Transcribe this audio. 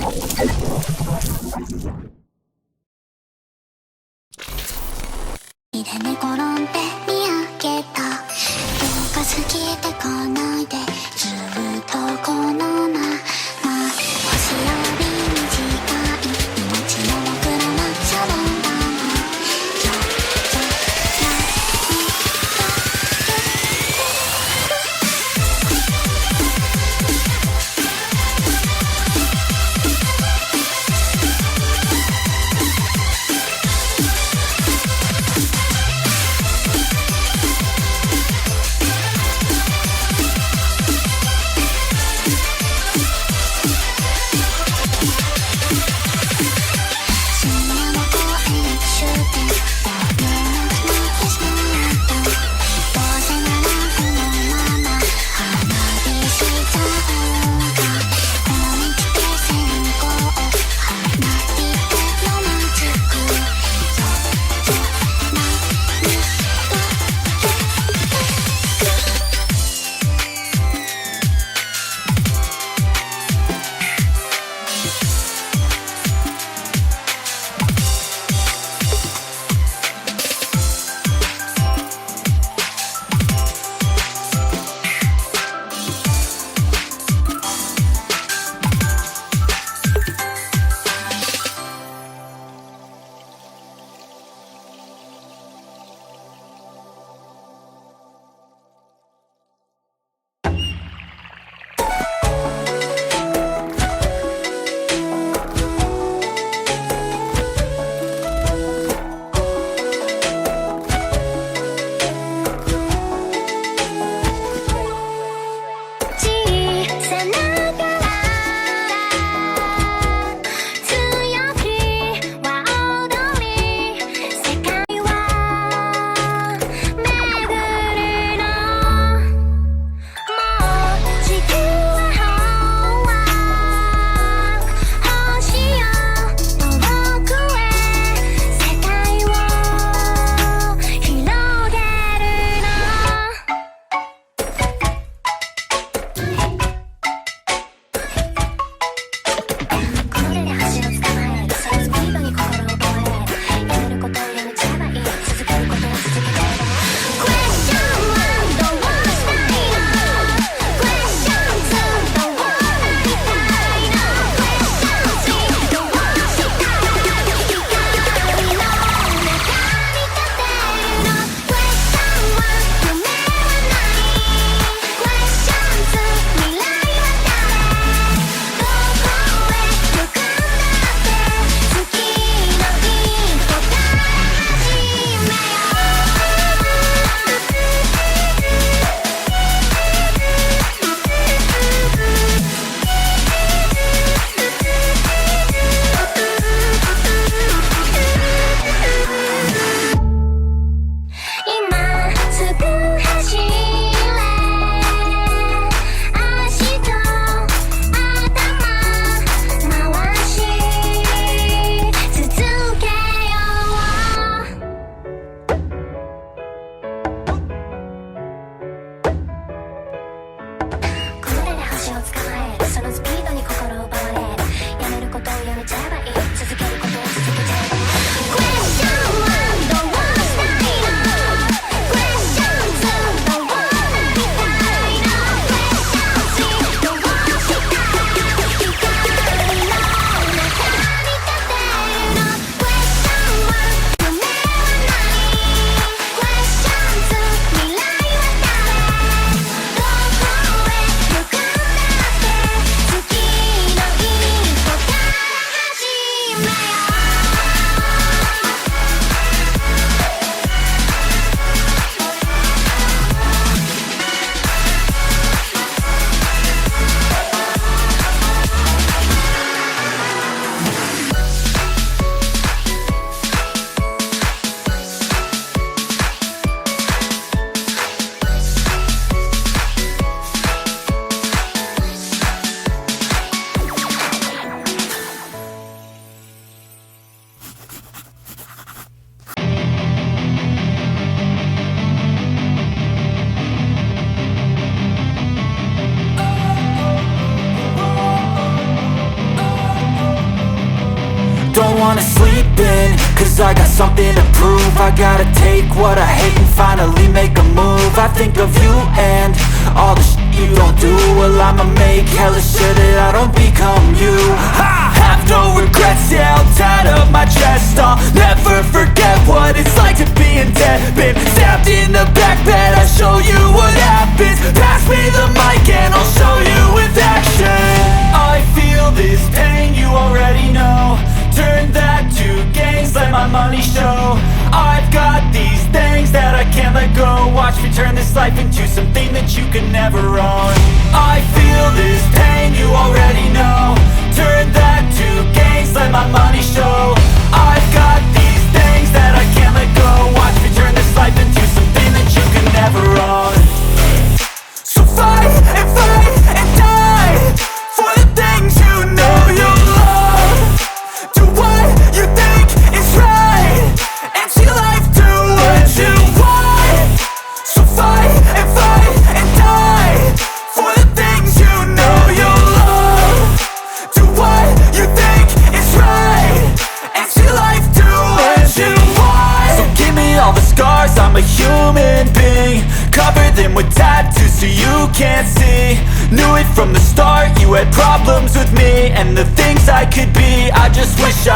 で寝転んで見上げた。どうか過ぎてこないで、ずっとこのまま星より短い命の僕らはシャボン玉。don't wanna sleep in, cause I got something to prove. I gotta take what I hate and finally make a move. I think of you and all the shit you don't do. Well, I'ma make hella sure that I don't become you. I have no regrets, yeah, I'll tie up my chest. I'll never forget what it's like to be in debt. Been stabbed in the back bed, I'll show you what happens. Pass me the mic and I'll show you with action. I feel this pain, you already know. Turn that to gains, let my money show. I've got these things that I can't let go. Watch me turn this life into something that you can never own. I feel this pain, you already know. Turn that to gains, let my money show. I've got these things that I can't let go. Watch me turn this life into something that you can never own. So fight and die for the things you know you love. Do what you think is right and see life do what you want. So fight and die for the things you know you love. Do what you think is right and see life do what you want. So give me all the scars, I'm a human being. Cover them with tattoos so you can't see. Knew it from the start, you had problems with me and the things I could be. I just wish I